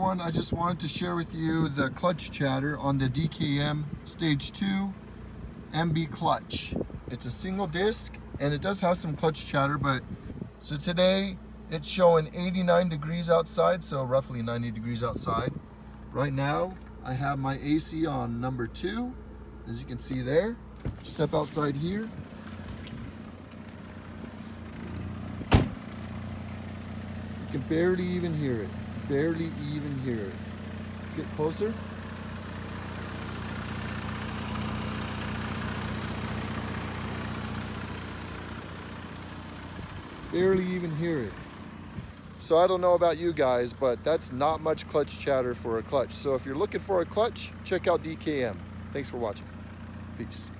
one, I just wanted to share with you the clutch chatter on the DKM Stage 2 MB clutch. It's a single disc and it does have some clutch chatter, but so today it's showing 89 degrees outside, so roughly 90 degrees outside. Right now I have my AC on number 2, as you can see there. Step outside here. You can barely even hear it. Barely even hear it. Let's get closer. Barely even hear it. So I don't know about you guys, but that's not much clutch chatter for a clutch. So if you're looking for a clutch, check out DKM. Thanks for watching. Peace.